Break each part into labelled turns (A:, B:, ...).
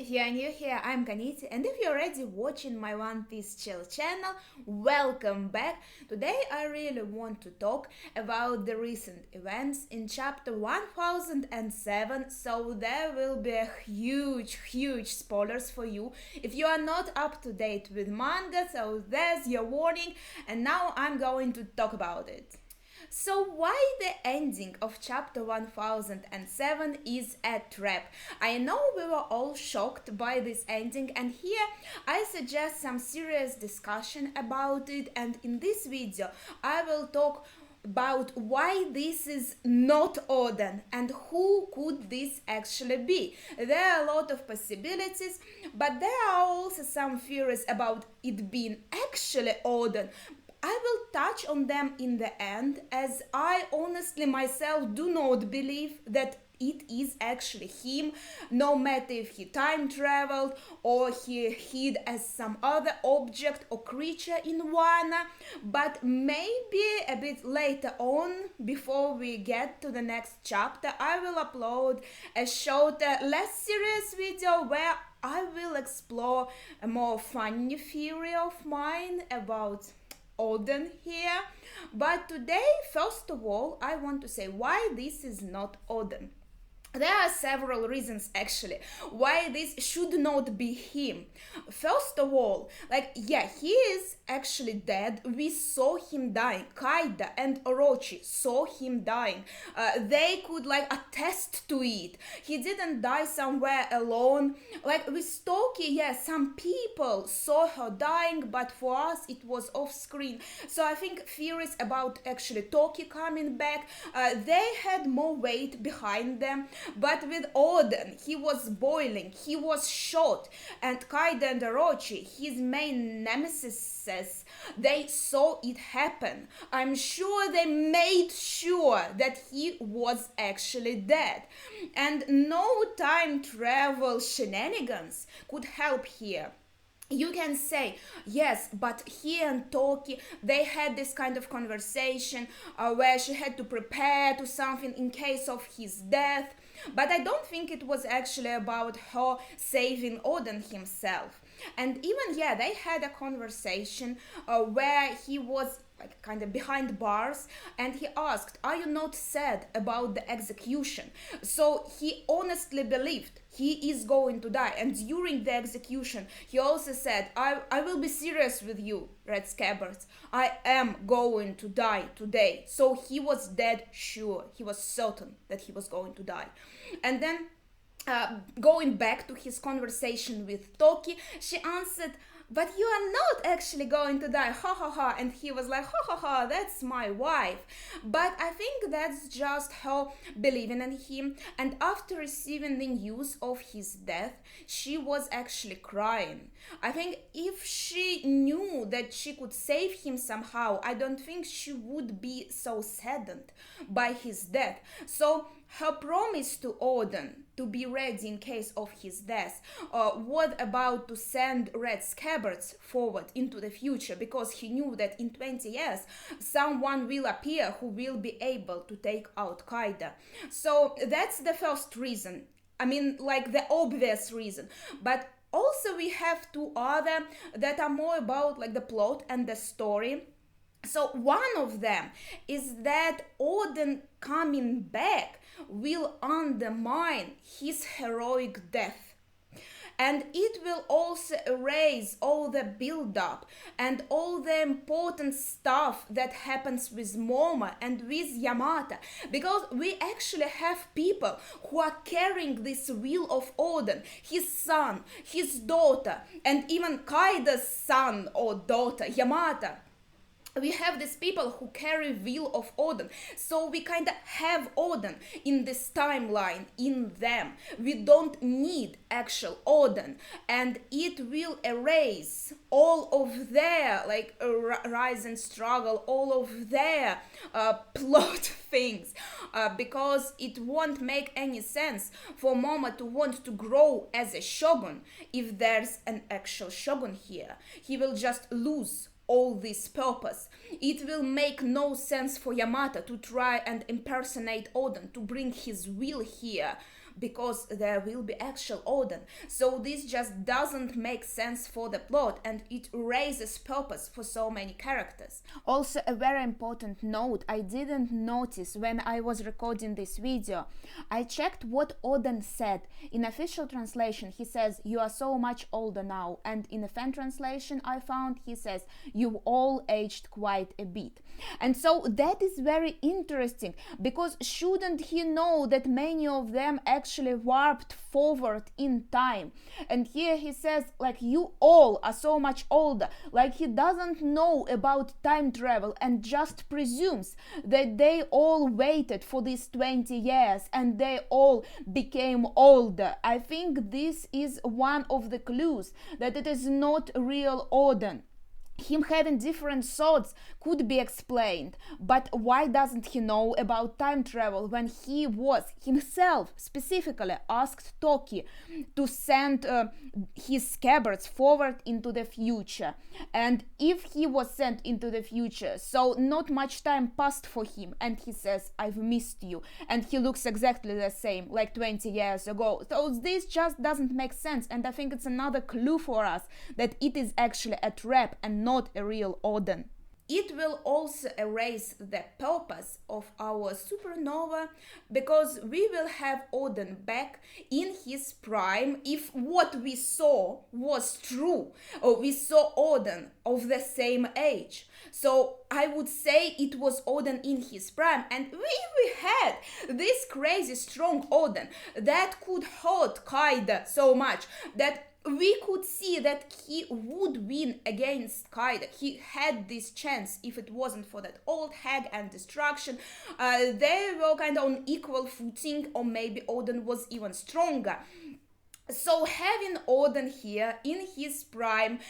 A: If you are new here, I'm Kaniti, and if you're already watching my One Piece Chill channel, welcome back. Today I really want to talk about the recent events in chapter 1007, so there will be a huge spoilers for you if you are not up to date with manga, so there's your warning, and now I'm going to talk about it. So, why the ending of chapter 1007 is a trap? I know we were all shocked by this ending, and here I suggest some serious discussion about it. And in this video, I will talk about why this is not Oden and who could this actually be. There are a lot of possibilities, but there are also some theories about it being actually Oden. I will touch on them in the end, as I honestly myself do not believe that it is actually him, no matter if he time traveled or he hid as some other object or creature in Wano. But maybe a bit later on, before we get to the next chapter, I will upload a shorter, less serious video where I will explore a more funny theory of mine about Oden here. But today, first of all, I want to say why this is not Oden. There are several reasons actually why this should not be him. First of all, he is actually dead. We saw him dying. Kaida and Orochi saw him dying. They could attest to it. He didn't die somewhere alone. Like with Toki, yes, some people saw her dying, but for us it was off screen. So I think theories about actually Toki coming back, they had more weight behind them. But with Oden, he was boiling, he was shot, and Kaida and Orochi, his main nemesis, they saw it happen. I'm sure they made sure that he was actually dead. And no time travel shenanigans could help here. You can say, yes, but he and Toki, they had this kind of conversation where she had to prepare to something in case of his death. But I don't think it was actually about her saving Oden himself. And even, yeah, they had a conversation where he was kind of behind bars, and he asked, are you not sad about the execution? So he honestly believed he is going to die. And during the execution, he also said, I will be serious with you, Red Scabbards. I am going to die today. So he was dead sure. He was certain that he was going to die. And then going back to his conversation with Toki, she answered, but you are not actually going to die, ha ha ha. And he was like, ha ha ha, that's my wife. But I think that's just her believing in him. And after receiving the news of his death, she was actually crying. I think if she knew that she could save him somehow, I don't think she would be so saddened by his death. So her promise to Oden to be ready in case of his death was about to send Red Scabbards forward into the future, because he knew that in 20 years someone will appear who will be able to take out Kaida. So that's the first reason. I mean, the obvious reason. But also we have two other that are more about the plot and the story. So one of them is that Oden coming back will undermine his heroic death. And it will also erase all the build-up and all the important stuff that happens with Momo and with Yamata. Because we actually have people who are carrying this will of Oden, his son, his daughter, and even Kaida's son or daughter, Yamata. We have these people who carry will of Oden, so we kind of have Oden in this timeline in them. We don't need actual Oden, and it will erase all of their rise and struggle, all of their plot things, because it won't make any sense for Momo to want to grow as a shogun if there's an actual shogun here. He will just lose all this purpose. It will make no sense for Yamata to try and impersonate Oden to bring his will here, because there will be actual Odin. So this just doesn't make sense for the plot, and it raises purpose for so many characters. Also, a very important note I didn't notice when I was recording this video. I checked what Odin said. In official translation, he says, "You are so much older now," and in a fan translation I found he says, "You all aged quite a bit." And so that is very interesting, because shouldn't he know that many of them actually warped forward in time? And here he says, like, "You all are so much older," like he doesn't know about time travel and just presumes that they all waited for these 20 years and they all became older. I think this is one of the clues that it is not real Odin. Him having different thoughts could be explained, but why doesn't he know about time travel when he was himself specifically asked Toki to send his scabbards forward into the future? And if he was sent into the future, so not much time passed for him, and he says, "I've missed you," and he looks exactly the same like 20 years ago. So this just doesn't make sense, and I think it's another clue for us that it is actually a trap and not a real Odin. It will also erase the purpose of our supernova, because we will have Odin back in his prime if what we saw was true, or we saw Odin of the same age. So I would say it was Odin in his prime, and we had this crazy strong Odin that could hurt Kaida so much that we could see that he would win against Kaida. He had this chance if it wasn't for that old hag and destruction. They were kind of on equal footing, or maybe Odin was even stronger. So having Odin here in his prime,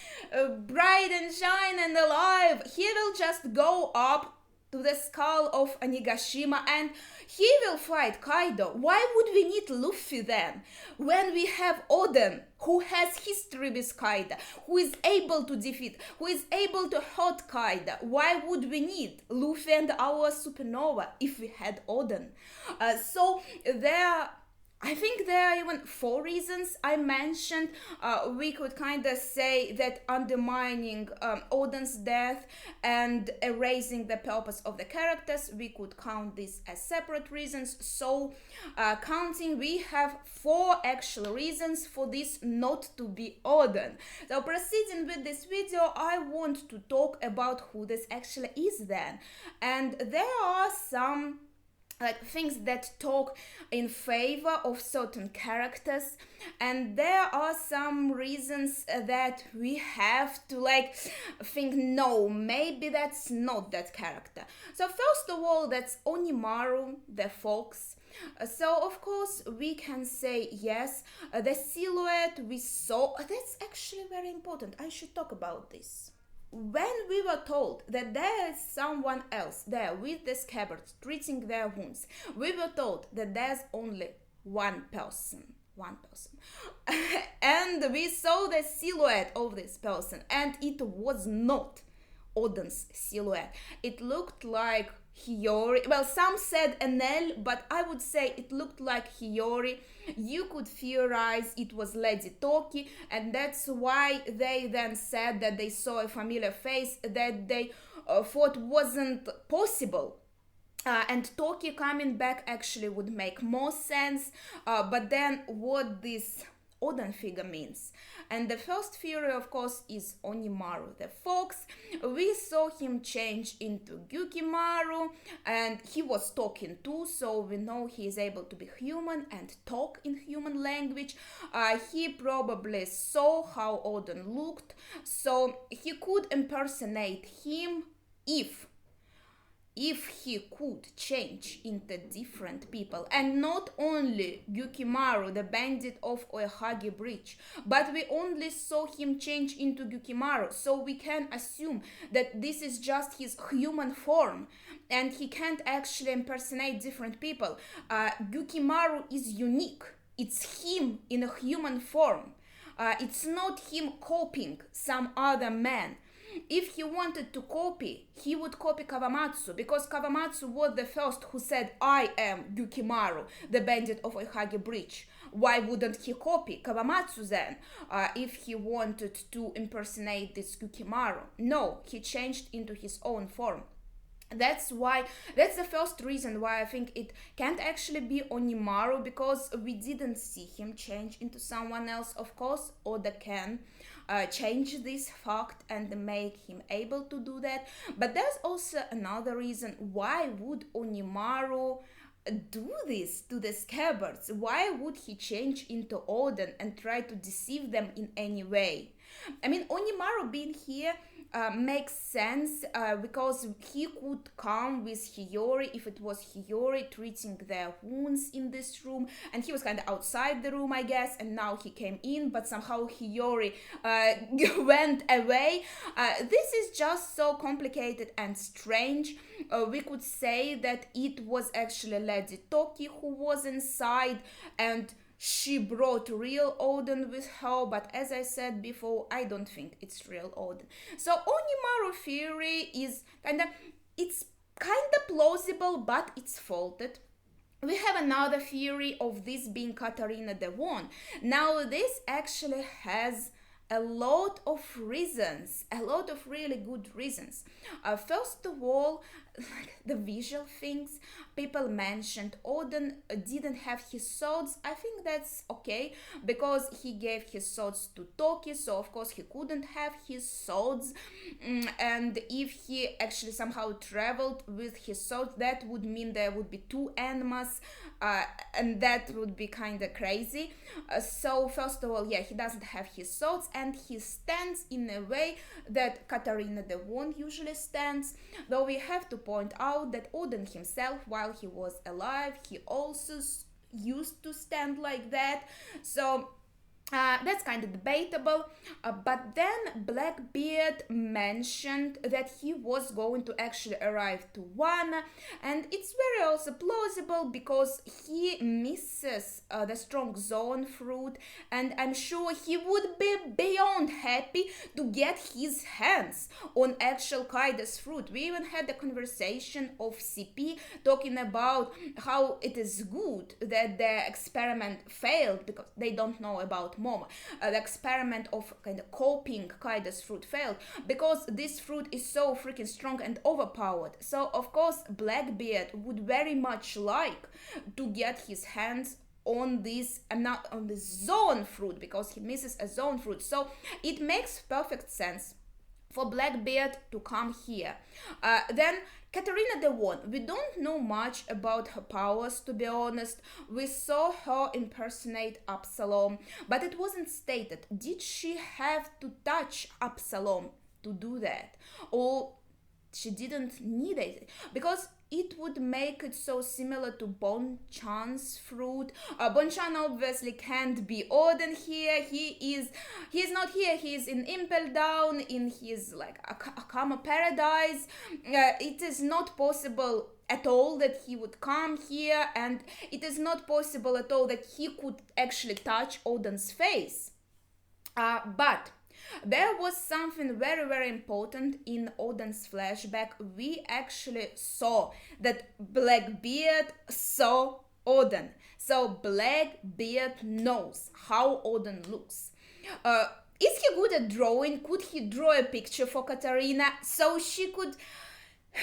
A: bright and shine and alive, he will just go up to the skull of Onigashima and he will fight Kaido. Why would we need Luffy then, when we have Odin, who has history with Kaido, who is able to defeat, who is able to hurt Kaido? Why would we need Luffy and our supernova if we had Odin? I think there are even 4 reasons I mentioned. We could kind of say that undermining Odin's death and erasing the purpose of the characters, we could count this as separate reasons. So counting, we have 4 actual reasons for this not to be Odin. So proceeding with this video, I want to talk about who this actually is then. And there are some things that talk in favor of certain characters, and there are some reasons that we have to think, no, maybe that's not that character. So first of all, that's Onimaru the fox. So of course we can say yes, the silhouette we saw, that's actually very important. I should talk about this. When we were told that there is someone else there with the scabbards treating their wounds, we were told that there's only one person. And we saw the silhouette of this person, and it was not Odin's silhouette. It looked like Hiyori. Well, some said Enel, but I would say it looked like Hiyori. You could theorize it was Lady Toki, and that's why they then said that they saw a familiar face that they thought wasn't possible. And Toki coming back actually would make more sense, but then what this Odin figure means. And the first theory, of course, is Onimaru the fox. We saw him change into Gyukimaru, and he was talking too, so we know he is able to be human and talk in human language. He probably saw how Odin looked, so he could impersonate him if he could change into different people. And not only Gyukimaru, the bandit of Oehagi Bridge, but we only saw him change into Gyukimaru, so we can assume that this is just his human form and he can't actually impersonate different people. Gyukimaru is unique. It's him in a human form. It's not him copying some other man. if he wanted to copy, he would copy Kawamatsu, because Kawamatsu was the first who said, I am Yukimaru, the bandit of Oihage Bridge. Why wouldn't he copy Kawamatsu then, if he wanted to impersonate this Yukimaru? No, he changed into his own form. That's the first reason why I think it can't actually be Onimaru, because we didn't see him change into someone else. Of course, Oda can change this fact and make him able to do that, but there's also another reason. Why would Onimaru do this to the scabbards? Why would he change into Oden and try to deceive them in any way? I mean, Onimaru being here makes sense, because he could come with Hiyori if it was Hiyori treating their wounds in this room, and he was kind of outside the room, I guess, and now he came in, but somehow Hiyori went away. This is just so complicated and strange. We could say that it was actually Lady Toki who was inside, and she brought real Oden with her, but as I said before, I don't think it's real Oden. So Onimaru theory is it's kind of plausible, but it's faulted. We have another theory of this being Katarina the One. Now this actually has a lot of reasons, a lot of really good reasons. First of all, the visual things. People mentioned Oden didn't have his swords. I think that's okay, because he gave his swords to Toki, so of course he couldn't have his swords. And if he actually somehow traveled with his swords, that would mean there would be two Enmas, and that would be kind of crazy. So first of all, yeah, he doesn't have his swords, and he stands in a way that Katarina the One usually stands, though we have to point out that Oden himself, while he was alive, he also used to stand like that. So that's kind of debatable, but then Blackbeard mentioned that he was going to actually arrive to Wano, and it's very also plausible because he misses the strong zone fruit, and I'm sure he would be beyond happy to get his hands on actual Kaida's fruit. We even had a conversation of CP talking about how it is good that the experiment failed because they don't know about Momo. The experiment of kind of copying Kaida's fruit failed because this fruit is so freaking strong and overpowered. So of course Blackbeard would very much like to get his hands on this, and not on the zone fruit, because he misses a zone fruit. So it makes perfect sense for Blackbeard to come here. Then Katarina the One, we don't know much about her powers, to be honest. We saw her impersonate Absalom, but it wasn't stated. Did she have to touch Absalom to do that? Or she didn't need it? Because it would make it so similar to Bonchan's fruit. Bonchan obviously can't be Oden here. He's not here. He's in Impel Down, in his like Akama paradise. It is not possible at all that he would come here, and it is not possible at all that he could actually touch Oden's face. But there was something very, very important in Oden's flashback. We actually saw that Blackbeard saw Oden. So Blackbeard knows how Oden looks. Is he good at drawing? Could he draw a picture for Katarina so she could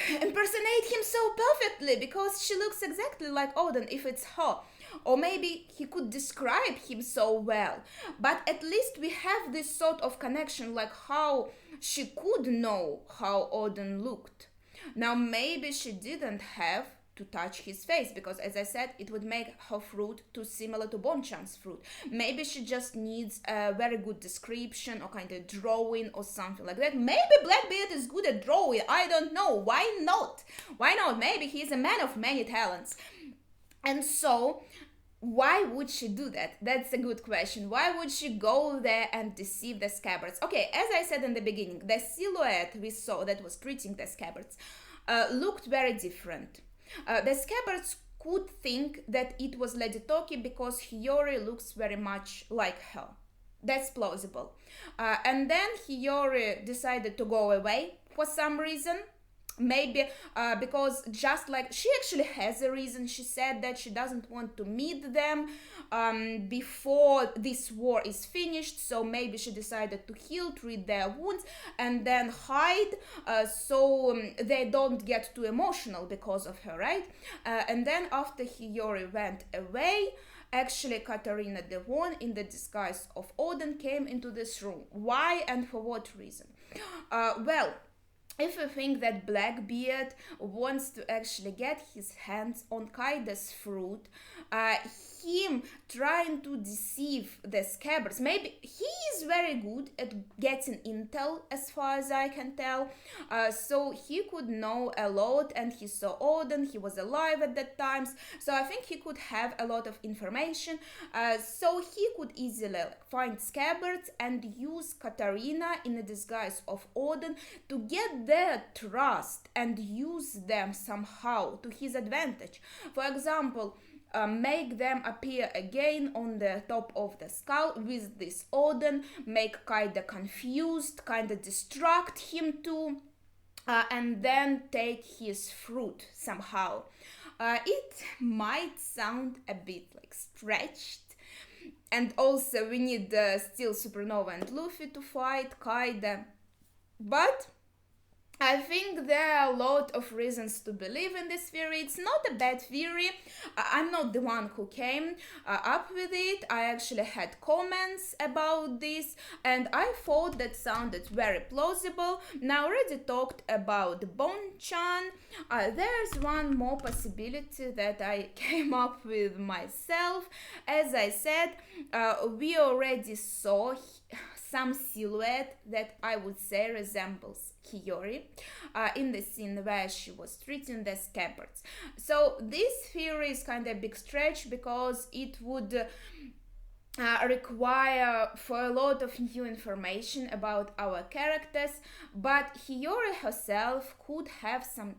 A: impersonate him so perfectly? Because she looks exactly like Oden if it's her. Or maybe he could describe him so well. But at least we have this sort of connection, like how she could know how Oden looked. Now maybe she didn't have to touch his face, because as I said, it would make her fruit too similar to Bonchan's fruit. Maybe she just needs a very good description or kind of drawing or something like that. Maybe Blackbeard is good at drawing, I don't know. Why not? Why not? Maybe he's a man of many talents. And so, why would she do that? That's a good question. Why would she go there and deceive the scabbards? Okay, as I said in the beginning, the silhouette we saw that was treating the scabbards looked very different. The scabbards could think that it was Lady Toki because Hiyori looks very much like her. That's plausible. And then Hiyori decided to go away for some reason. Maybe because just like she actually has a reason. She said that she doesn't want to meet them before this war is finished, so maybe she decided to heal, treat their wounds, and then hide, so they don't get too emotional because of her, right? And then after Hiyori went away, actually Katarina Devon in the disguise of Odin came into this room. Why and for what reason? Well, if you think that Blackbeard wants to actually get his hands on Kaida's fruit, him trying to deceive the scabbards, maybe he is very good at getting intel as far as I can tell, so he could know a lot, and he saw Odin, he was alive at that time, so I think he could have a lot of information, so he could easily find scabbards and use Katarina in the disguise of Odin to get their trust and use them somehow to his advantage. For example, make them appear again on the top of the skull with this Odin, make Kaida confused, kinda distract him too, and then take his fruit somehow. It might sound a bit like stretched, and also we need still Supernova and Luffy to fight Kaida, but I think there are a lot of reasons to believe in this theory. It's not a bad theory. I'm not the one who came up with it. I actually had comments about this, and I thought that sounded very plausible. Now, I already talked about Bonchan. There's one more possibility that I came up with myself. As I said, we already saw some silhouette that I would say resembles Hiyori in the scene where she was treating the scabbards. So this theory is kind of a big stretch because it would require for a lot of new information about our characters, but Hiyori herself could have some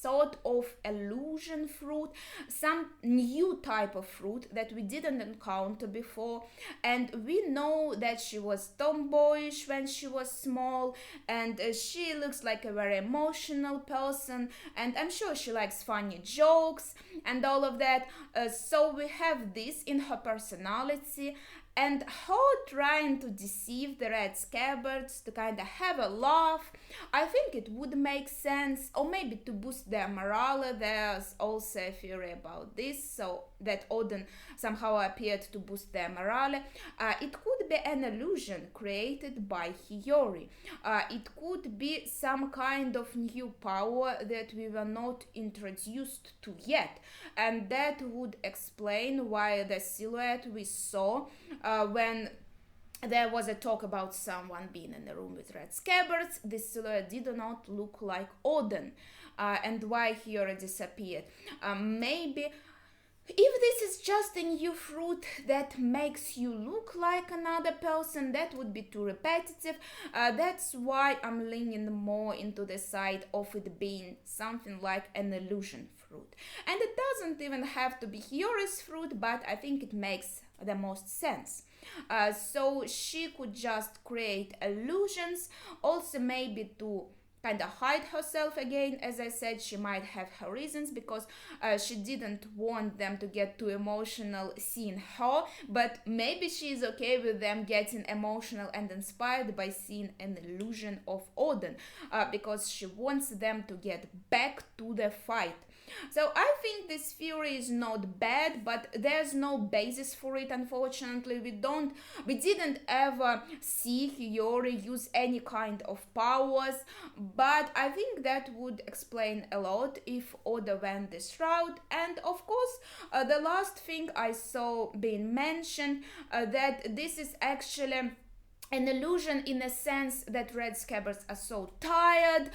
A: sort of illusion fruit, some new type of fruit that we didn't encounter before, and we know that she was tomboyish when she was small, and she looks like a very emotional person, and I'm sure she likes funny jokes and all of that, so we have this in her personality, and her trying to deceive the red scabbards to kind of have a laugh. I think it would make sense, or maybe to boost their morale. There's also a theory about this, so that Odin somehow appeared to boost their morale. It could be an illusion created by Hiyori. It could be some kind of new power that we were not introduced to yet, and that would explain why the silhouette we saw when there was a talk about someone being in a room with red scabbards, this silhouette did not look like Odin, and why he already disappeared. Maybe if this is just a new fruit that makes you look like another person, that would be too repetitive. That's why I'm leaning more into the side of it being something like an illusion fruit. And it doesn't even have to be Hiyori's fruit, but I think it makes the most sense. So she could just create illusions, also maybe to kind of hide herself again. As I said, she might have her reasons because she didn't want them to get too emotional seeing her, but maybe she is okay with them getting emotional and inspired by seeing an illusion of Odin, because she wants them to get back to the fight. So I think this theory is not bad, but there's no basis for it, unfortunately. We didn't ever see Hiyori use any kind of powers, but I think that would explain a lot if Oda went this route. And of course, the last thing I saw being mentioned, that this is actually an illusion in a sense that red scabbards are so tired,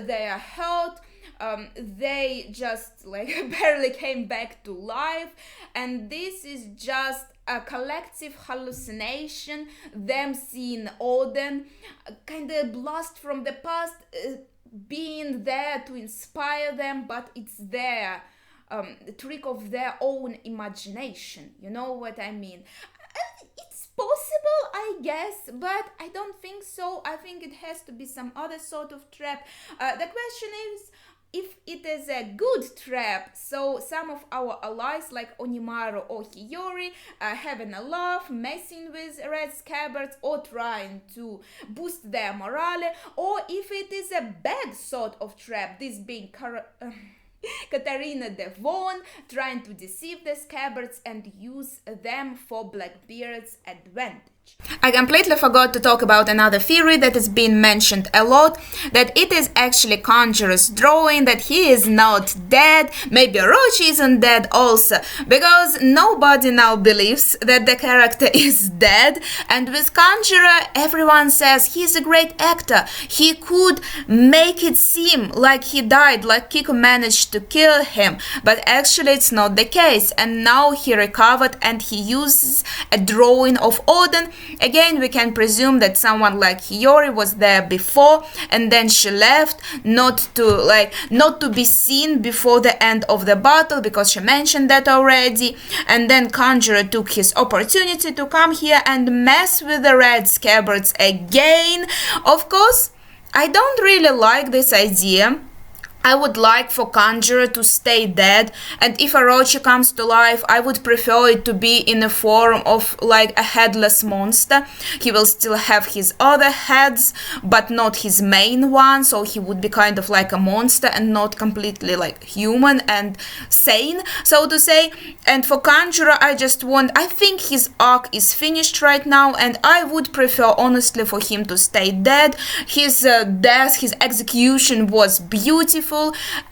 A: they are hurt, they just like barely came back to life, and this is just a collective hallucination, them seeing Odin, kind of blast from the past, being there to inspire them, but it's their trick of their own imagination, you know what I mean? And it's possible, I Yes, but I don't think so. I think it has to be some other sort of trap. The question is if it is a good trap. So some of our allies like Onimaru or Hiyori having a laugh, messing with red scabbards or trying to boost their morale, or if it is a bad sort of trap, this being Katarina Devon trying to deceive the scabbards and use them for Blackbeard's advantage. I completely forgot to talk about another theory that has been mentioned a lot, that it is actually Conjurer's drawing, that he is not dead, maybe Orochi isn't dead also, because nobody now believes that the character is dead, and with Conjurer everyone says he's a great actor, he could make it seem like he died, like Kiko managed to kill him, but actually it's not the case, and now he recovered and he uses a drawing of Oden. Again, we can presume that someone like Hiyori was there before and then she left, not to be seen before the end of the battle, because she mentioned that already, and then Conjurer took his opportunity to come here and mess with the red scabbards again. Of course, I don't really like this idea. I would like for Conjurer to stay dead, and if Orochi comes to life, I would prefer it to be in the form of like a headless monster. He will still have his other heads, but not his main one, so he would be kind of like a monster and not completely like human and sane, so to say. And for Conjurer, I think his arc is finished right now, and I would prefer honestly for him to stay dead. His death, his execution was beautiful.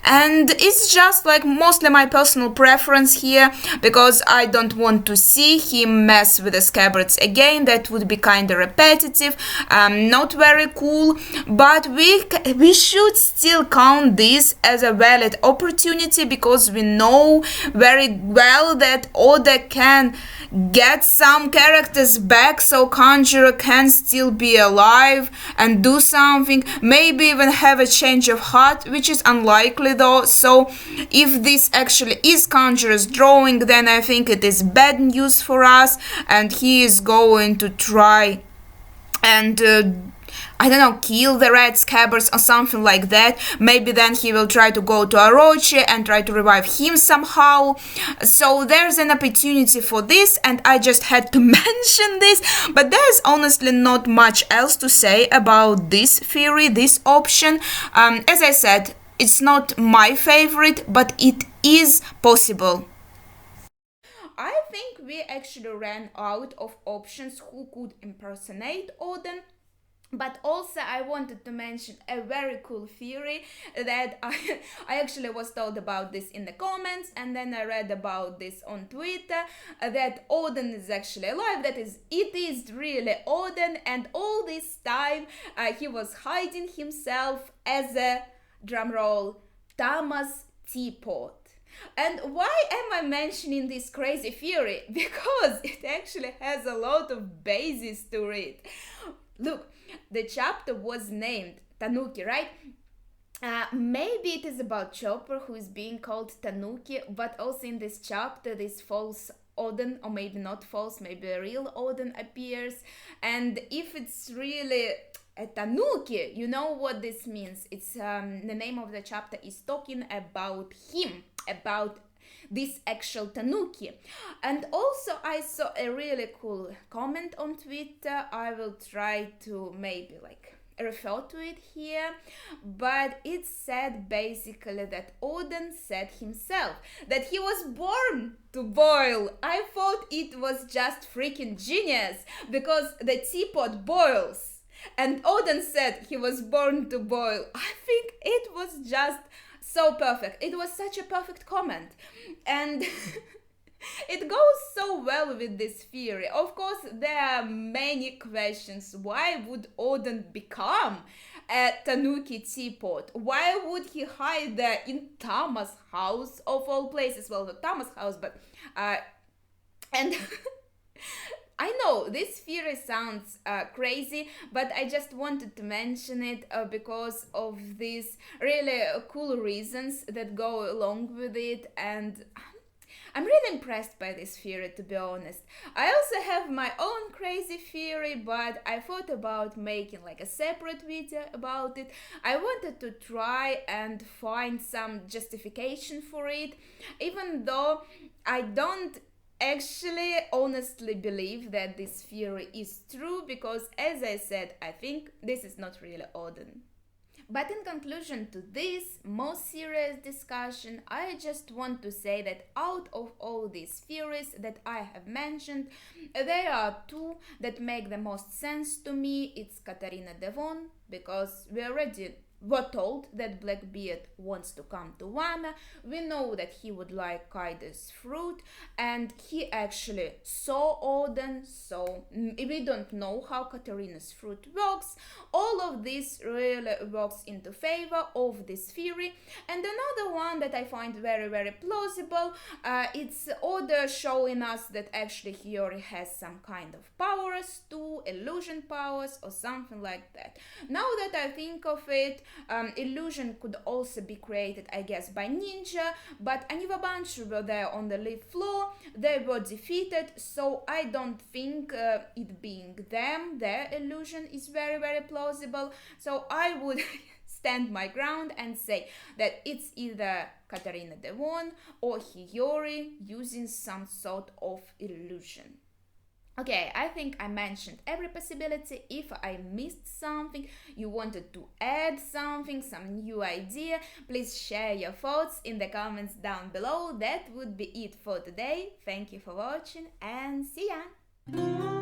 A: And it's just like mostly my personal preference here, because I don't want to see him mess with the scabbards again. That would be kind of repetitive, not very cool, but we should still count this as a valid opportunity, because we know very well that Oda can get some characters back, so Conjurer can still be alive and do something, maybe even have a change of heart, which is unlikely though. So if this actually is Conjurer's drawing, then I think it is bad news for us, and he is going to try and I don't know, kill the red scabbards or something like that. Maybe then he will try to go to Orochi and try to revive him somehow. So there's an opportunity for this, and I just had to mention this. But there's honestly not much else to say about this theory, this option. As I said, it's not my favorite, but it is possible. I think we actually ran out of options who could impersonate Oden. But also I wanted to mention a very cool theory that I actually was told about this in the comments, and then I read about this on Twitter, that Oden is actually alive, that is, it is really Oden, and all this time he was hiding himself as a, drumroll, Thomas Teapot. And why am I mentioning this crazy theory? Because it actually has a lot of basis to it. Look, the chapter was named Tanuki, right? Maybe it is about Chopper, who is being called Tanuki, but also in this chapter this false Oden, or maybe not false, maybe a real Oden appears. And if it's really a Tanuki, you know what this means. It's the name of the chapter is talking about him, about this actual Tanuki. And also I saw a really cool comment on Twitter. I will try to maybe refer to it here, but it said basically that Oden said himself that he was born to boil. I thought it was just freaking genius, because the teapot boils, and Oden said he was born to boil. I think it was just so perfect. It was such a perfect comment, and it goes so well with this theory. Of course, there are many questions. Why would Oden become a Tanuki teapot? Why would he hide there in Tama's house of all places? Well, not Tama's house, but and I know this theory sounds crazy, but I just wanted to mention it because of these really cool reasons that go along with it. And I'm really impressed by this theory, to be honest. I also have my own crazy theory, but I thought about making like a separate video about it. I wanted to try and find some justification for it, even though I don't actually honestly believe that this theory is true, because as I said, I think this is not really Odin. But in conclusion to this more serious discussion, I just want to say that out of all these theories that I have mentioned, there are two that make the most sense to me. It's Katarina Devon, because we already were told that Blackbeard wants to come to Wano. We know that he would like Kaido's fruit, and he actually saw Odin, so we don't know how Katarina's fruit works. All of this really works into favor of this theory. And another one that I find very, very plausible, it's Oda showing us that actually he already has some kind of powers too, illusion powers or something like that. Now that I think of it, illusion could also be created, I guess, by ninja, but Aniwabanshu were there on the leaf floor, they were defeated, so I don't think it being them, their illusion is very, very plausible. So I would stand my ground and say that it's either Katarina Devon or Hiyori using some sort of illusion. Okay, I think I mentioned every possibility. If I missed something, you wanted to add something, some new idea, please share your thoughts in the comments down below. That would be it for today. Thank you for watching and see ya!